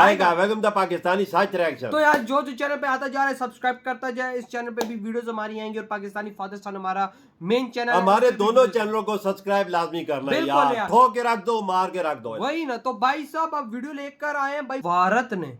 आएगा welcome the Pakistani such reaction. तो यार जो चैनल पे आता जा रहा है सब्सक्राइब करता जाए। इस चैनल पे भी वीडियोस हमारी आएंगी और पाकिस्तानी फादरस्तान हमारा मेन चैनल है। हमारे दोनों चैनलों को सब्सक्राइब लाजमी करना है यार। ठोक के रख दो, मार के रख दो। वही ना। तो भाई साहब अब वीडियो लेकर आए हैं। भाई भारत ने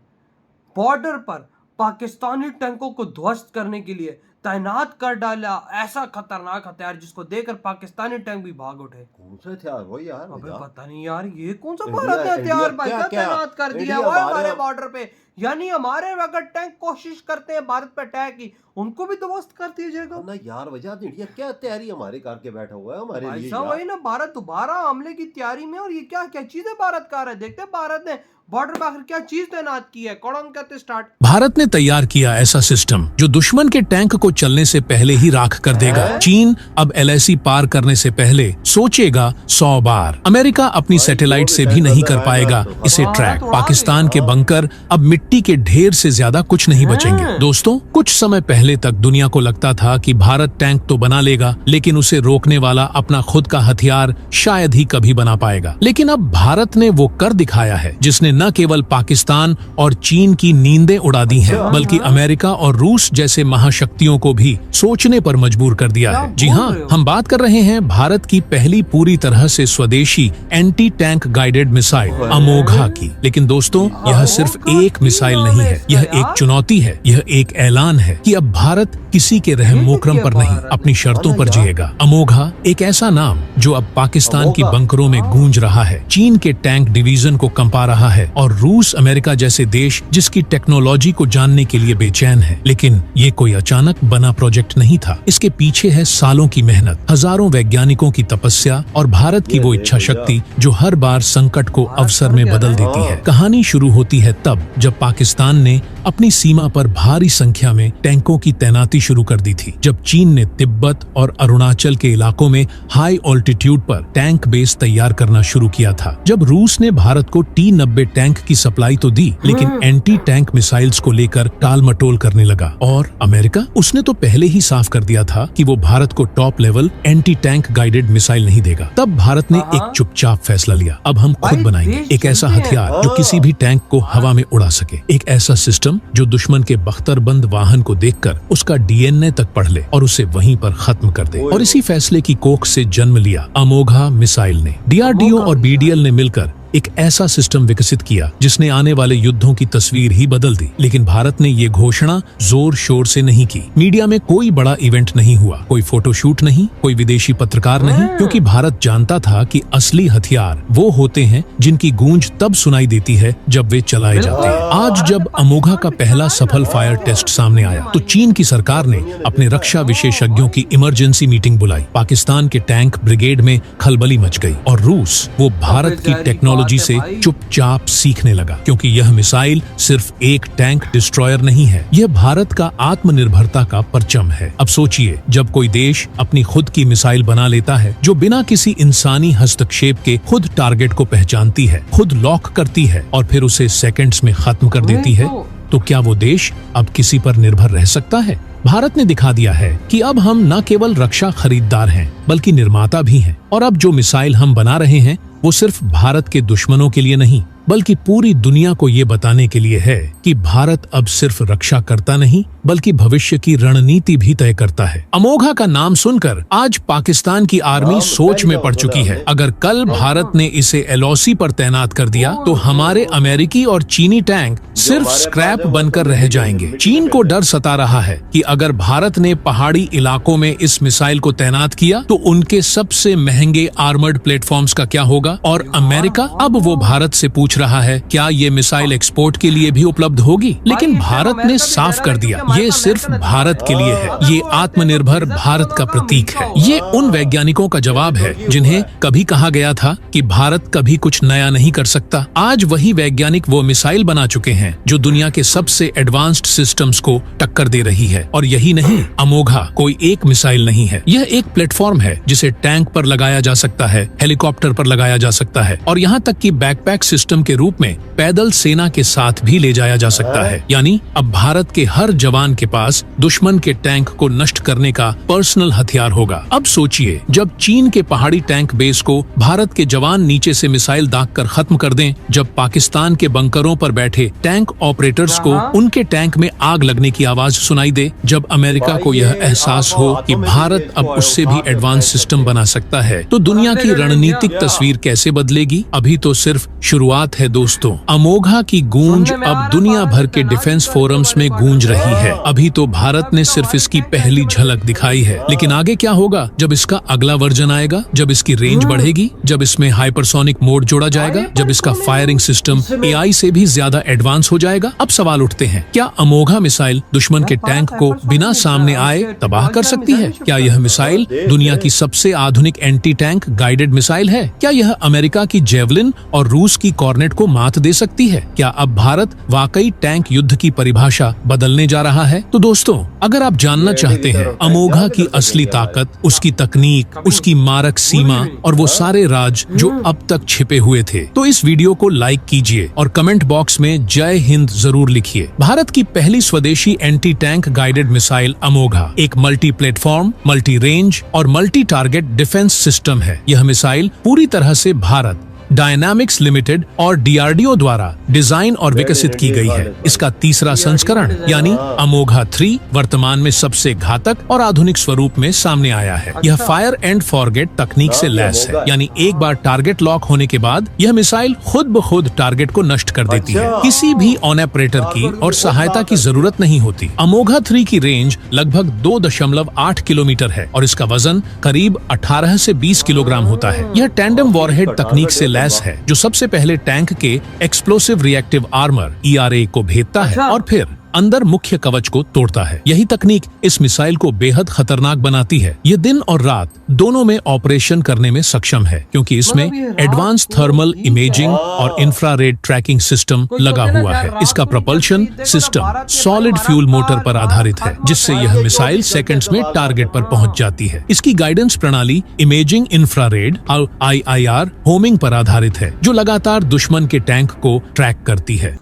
बॉर्डर पर पाकिस्तानी टैंकों को ध्वस्त करने के लिए तैनात कर डाला ऐसा खतरनाक हथियार जिसको देखकर पाकिस्तानी टैंक भी भाग उठे। कौन सा हथियार वो यार? अबे पता नहीं यार ये कौन सा भारत ने हथियार भाई क्या तैनात कर दिया वो हमारे बॉर्डर पे। यानी हमारे अगर टैंक कोशिश करते हैं भारत पे अटैक की, उनको भी ध्वस्त कर दिया जाएगा ना यार। वजह इंडिया क्या तैयारी हमारे करके बैठा हुआ है हमारे लिए यार। वही ना, भारत दोबारा हमले की तैयारी में। और ये क्या क्या चीजें भारत कर रहा है। देखते हैं भारत ने बॉर्डर पर आखिर क्या चीज तैनात की है। कौन कहते स्टार्ट। भारत ने तैयार किया ऐसा सिस्टम जो दुश्मन के टैंक को चलने से पहले ही राख कर देगा। चीन अब LAC पार करने से पहले सोचेगा 100 बार। अमेरिका अपनी सैटेलाइट से भी नहीं कर पाएगा इसे ट्रैक। पाकिस्तान के बंकर अब मिट्टी के ढेर से ज्यादा कुछ नहीं बचेंगे। दोस्तों, कुछ समय पहले तक दुनिया को लगता था कि भारत टैंक तो बना लेगा, लेकिन उसे रोकने वाला अपना खुद का हथियार शायद ही कभी बना पाएगा। लेकिन अब भारत ने वो कर दिखाया है जिसने न केवल पाकिस्तान और चीन की नींदें उड़ा दी हैं, बल्कि अमेरिका और रूस जैसे महाशक्तियों को भी सोचने पर मजबूर कर दिया है। जी हाँ, हम बात कर रहे हैं भारत की पहली पूरी तरह से स्वदेशी एंटी टैंक गाइडेड मिसाइल अमोघा की। लेकिन दोस्तों, यह सिर्फ एक मिसाइल नहीं है, यह एक चुनौती है। यह एक ऐलान है कि अब भारत किसी के रहम मोकरम पर नहीं, अपनी शर्तों पर जिएगा। अमोघा एक ऐसा नाम जो अब पाकिस्तान की बंकरों में गूंज रहा है, चीन के टैंक डिवीजन को कंपा रहा है और रूस अमेरिका जैसे देश जिसकी टेक्नोलॉजी को जानने के लिए बेचैन है। लेकिन ये कोई अचानक बना प्रोजेक्ट नहीं था। इसके पीछे है सालों की मेहनत, हजारों वैज्ञानिकों की तपस्या और भारत की वो इच्छा शक्ति जो हर बार संकट को अवसर में बदल देती है। कहानी शुरू होती है तब जब पाकिस्तान ने अपनी सीमा पर भारी संख्या में टैंकों की तैनाती शुरू कर दी थी। जब चीन ने तिब्बत और अरुणाचल के इलाकों में हाई ऑल्टीट्यूड पर टैंक बेस तैयार करना शुरू किया था। जब रूस ने भारत को T-90 टैंक की सप्लाई तो दी, लेकिन एंटी टैंक मिसाइल्स को लेकर टाल मटोल करने लगा। और अमेरिका, उसने तो पहले ही साफ कर दिया था कि वो भारत को top level anti tank guided missile नहीं देगा। तब भारत ने एक चुपचाप फैसला लिया, अब हम खुद बनाएंगे एक ऐसा हथियार जो किसी भी टैंक को हवा में उड़ा सके। एक ऐसा सिस्टम जो दुश्मन के बख्तरबंद वाहन को देखकर उसका DNA तक पढ़ ले और उसे वहीं पर खत्म कर दे। और इसी फैसले की कोख से जन्म लिया अमोघा मिसाइल ने। DRDO और BDL ने मिलकर एक ऐसा सिस्टम विकसित किया जिसने आने वाले युद्धों की तस्वीर ही बदल दी। लेकिन भारत ने ये घोषणा जोर शोर से नहीं की। मीडिया में कोई बड़ा इवेंट नहीं हुआ, कोई फोटोशूट नहीं, कोई विदेशी पत्रकार नहीं, क्योंकि भारत जानता था कि असली हथियार वो होते हैं जिनकी गूंज तब सुनाई देती है जब वे चलाए जाते हैं। आज जब अमोघा का पहला सफल फायर टेस्ट सामने आया तो चीन की सरकार ने अपने रक्षा विशेषज्ञों की इमरजेंसी मीटिंग बुलाई। पाकिस्तान के टैंक ब्रिगेड में खलबली मच गई और रूस वो भारत की टेक्नोलॉजी से चुपचाप सीखने लगा, क्योंकि यह मिसाइल सिर्फ एक टैंक डिस्ट्रॉयर नहीं है, यह भारत का आत्मनिर्भरता का परचम है। अब सोचिए, जब कोई देश अपनी खुद की मिसाइल बना लेता है जो बिना किसी इंसानी हस्तक्षेप के खुद टारगेट को पहचानती है, खुद लॉक करती है और फिर उसे सेकंड्स में खत्म कर देती है, तो क्या वो देश अब किसी पर निर्भर रह सकता है? भारत ने दिखा दिया है कि अब हम न केवल रक्षा खरीदार हैं, बल्कि निर्माता भी हैं। और अब जो मिसाइल हम बना रहे हैं वो सिर्फ भारत के दुश्मनों के लिए नहीं, बल्कि पूरी दुनिया को ये बताने के लिए है कि भारत अब सिर्फ रक्षा करता नहीं, बल्कि भविष्य की रणनीति भी तय करता है। अमोघा का नाम सुनकर आज पाकिस्तान की आर्मी सोच में पड़ चुकी है। अगर कल भारत ने इसे LOC पर तैनात कर दिया तो हमारे अमेरिकी और चीनी टैंक सिर्फ स्क्रैप बनकर रह जाएंगे। चीन को डर सता रहा है कि अगर भारत ने पहाड़ी इलाकों में इस मिसाइल को तैनात किया तो उनके सबसे महंगे आर्मर्ड प्लेटफॉर्म्स का क्या होगा। और अमेरिका अब वो भारत से पूछ रहा है क्या ये मिसाइल एक्सपोर्ट के लिए भी उपलब्ध होगी। लेकिन भारत ने साफ कर दिया, ये सिर्फ भारत के लिए है, ये आत्मनिर्भर भारत का प्रतीक है। ये उन वैज्ञानिकों का जवाब है जिन्हें कभी कहा गया था कि भारत कभी कुछ नया नहीं कर सकता। आज वही वैज्ञानिक वो मिसाइल बना चुके हैं जो दुनिया के सबसे एडवांस्ड सिस्टम्स को टक्कर दे रही है। और यही नहीं, अमोघा कोई एक मिसाइल नहीं है, यह एक प्लेटफॉर्म है जिसे टैंक पर लगाया जा सकता है, हेलीकॉप्टर पर लगाया जा सकता है और यहाँ तक कि बैकपैक सिस्टम सिस्टम के रूप में पैदल सेना के साथ भी ले जाया जा सकता है। यानी अब भारत के हर जवान के पास दुश्मन के टैंक को नष्ट करने का पर्सनल हथियार होगा। अब सोचिए, जब चीन के पहाड़ी टैंक बेस को भारत के जवान नीचे से मिसाइल दागकर खत्म कर दें, जब पाकिस्तान के बंकरों पर बैठे टैंक ऑपरेटर्स को उनके टैंक में आग लगने की आवाज सुनाई दे, जब अमेरिका को यह एहसास हो कि भारत अब उससे भी एडवांस सिस्टम बना सकता है, तो दुनिया की रणनीतिक तस्वीर कैसे बदलेगी? अभी तो सिर्फ शुरुआत है दोस्तों। अमोघा की गूंज अब दुनिया भर के डिफेंस फोरम्स में गूंज रही है। अभी तो भारत ने सिर्फ इसकी पहली झलक दिखाई है, लेकिन आगे क्या होगा जब इसका अगला वर्जन आएगा, जब इसकी रेंज बढ़ेगी, जब इसमें हाइपरसोनिक मोड जोड़ा जाएगा, जब इसका फायरिंग सिस्टम एआई से भी ज्यादा एडवांस हो जाएगा? अब सवाल उठते हैं, क्या अमोघा मिसाइल दुश्मन के टैंक को बिना सामने आए तबाह कर सकती है? क्या यह मिसाइल दुनिया की सबसे आधुनिक एंटी टैंक गाइडेड मिसाइल है? क्या यह अमेरिका की जेवलिन और रूस की कॉर्नेट को मात दे सकती है? क्या अब भारत वाकई टैंक युद्ध की परिभाषा बदलने जा रहा है? तो दोस्तों, अगर आप जानना चाहते हैं अमोघा की असली ताकत, उसकी तकनीक, उसकी मारक सीमा और वो सारे राज जो अब तक छिपे हुए थे, तो इस वीडियो को लाइक कीजिए और कमेंट बॉक्स में जय हिंद जरूर लिखिए। भारत की पहली स्वदेशी एंटी टैंक गाइडेड मिसाइल अमोघा एक मल्टी प्लेटफॉर्म, मल्टी रेंज और मल्टी टारगेट डिफेंस सिस्टम है। यह मिसाइल पूरी तरह से भारत डायनामिक्स लिमिटेड और डीआरडीओ द्वारा डिजाइन और विकसित की गई है। इसका तीसरा संस्करण यानी अमोघा 3 वर्तमान में सबसे घातक और आधुनिक स्वरूप में सामने आया है। यह फायर एंड फॉरगेट तकनीक से लैस है, यानी एक बार टारगेट लॉक होने के बाद यह मिसाइल खुद ब खुद टारगेट को नष्ट कर देती है। किसी भी ऑन ऑपरेटर की और सहायता की जरूरत नहीं होती। अमोघा 3 की रेंज लगभग 2.8 किलोमीटर है और इसका वजन करीब 18 से 20 किलोग्राम होता है। यह टैंडम वॉरहेड तकनीक से है, जो सबसे पहले टैंक के एक्सप्लोसिव रिएक्टिव आर्मर ERA को भेदता है और फिर अंदर मुख्य कवच को तोड़ता है। यही तकनीक इस मिसाइल को बेहद खतरनाक बनाती है। ये दिन और रात दोनों में ऑपरेशन करने में सक्षम है, क्योंकि इसमें एडवांस थर्मल इमेजिंग और इंफ्रारेड ट्रैकिंग सिस्टम लगा हुआ है। इसका propulsion system solid fuel motor पर आधारित है, जिससे यह मिसाइल सेकंड्स में टारगेट पर पहुंच जाती है। इसकी गाइडेंस प्रणाली इमेजिंग, इंफ्रारेड और IIR होमिंग पर आधारित है, जो लगातार दुश्मन के टैंक को ट्रैक करती है।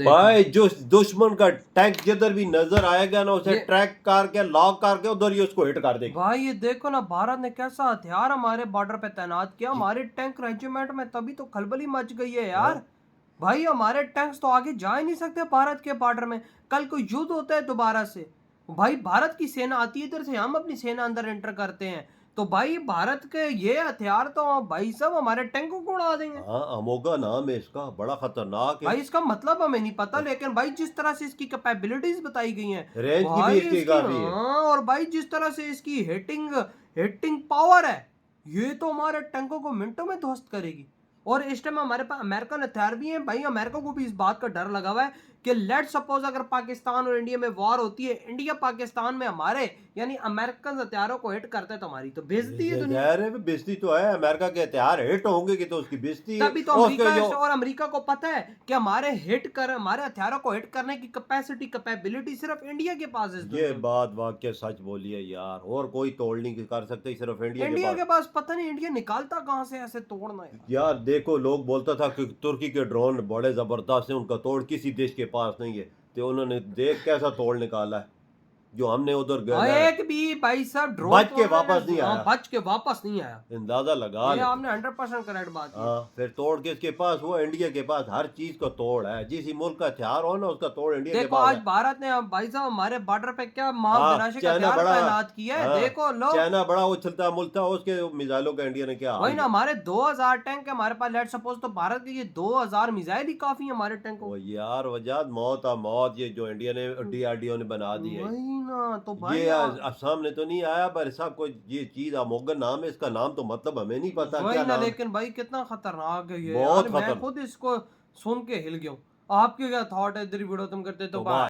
भाई जो दुश्मन का टैंक जिधर भी नजर आएगा ना, उसे ट्रैक करके लॉक करके उधर ही उसको हिट कर देगा। भाई ये देखो ना, भारत ने कैसा हथियार हमारे बॉर्डर पे तैनात किया। हमारे टैंक रेजिमेंट में तभी तो खलबली मच गई है यार। भाई हमारे टैंक्स तो आगे जा ही नहीं सकते भारत के बॉर्डर में। कल कोई युद्ध होता है दोबारा से, भाई भारत की सेना आती है इधर से, हम अपनी सेना अंदर एंटर करते हैं, तो भाई भारत के ये हथियार तो भाई सब हमारे टैंकों को उड़ा देंगे। हाँ, अमोघा नाम है इसका, बड़ा खतरनाक है भाई। इसका मतलब हमें नहीं पता, लेकिन भाई जिस तरह से इसकी कैपेबिलिटीज बताई गई हैं, रेंज की भी इसकी काफी है। हाँ, और भाई जिस तरह से इसकी हिटिंग पावर है, ये तो हमारे टैंकों को मिनटों में ध्वस्त करेगी। और इस टाइम हमारे पास अमेरिकन हथियार भी हैं। भाई अमेरिका को भी इस बात का डर लगा हुआ है कि लेट सपोज अगर पाकिस्तान और इंडिया में वॉर होती है, इंडिया पाकिस्तान में हमारे यानी अमेरिकन हथियारों को हिट करते हैं, तो हमारी तो बेइज्जती है दुनिया। बेइज्जती तो है, अमेरिका के हथियार हिट होंगे कि तो उसकी बेइज्जती है। तभी तो अमेरिका को पता है कि हमारे हथियारों को हिट करने की कैपेबिलिटी सिर्फ इंडिया के पास है। ये बात वाकई सच बोली है यार, और कोई तोड़ नहीं कर सकते, सिर्फ इंडिया के पास। पता नहीं इंडिया निकालता कहां से ऐसे तोड़ना यार। देखो, लोग बोलता था कि तुर्की के ड्रोन बड़े जबरदस्त हैं, उनका तोड़ किसी देश के पास नहीं है, तो उन्होंने देख कैसा तोड़ निकाला है। जो हमने उधर एक भी भाई साहब ड्रोन बच के वापस नहीं आया। अंदाजा लगा ये आपने 100% करेक्ट बात की। हाँ, फिर तोड़ किसके पास हुआ? इंडिया के पास। हर चीज का तोड़ है, जिस मुल्क का हथियार हो ना उसका तोड़ इंडिया के पास। आज भारत ने भाई साहब हमारे बॉर्डर पे क्या तैनात किया है। देखो लो, चाइना बड़ा उछलता मुल्क था, उसके मिसाइलों का इंडिया ने क्या वही ना, हमारे 2000 टैंक है हमारे पास। लेट सपोज तो भारत के ये 2000 मिसाइल ही काफी है हमारे टैंक को। यार वजाद मौत ये जो इंडिया ने DRDO ने बना दी है ना, तो भाई ये सामने तो नहीं आया, पर सबको ये चीज अमोघा नाम है, इसका नाम तो मतलब हमें नहीं पता क्या नाम। लेकिन भाई कितना खतरनाक है ये, बहुत मैं खुद इसको सुन के हिल गया हूँ। आपके क्या थॉट है? इधर वीडियो तुम करते तो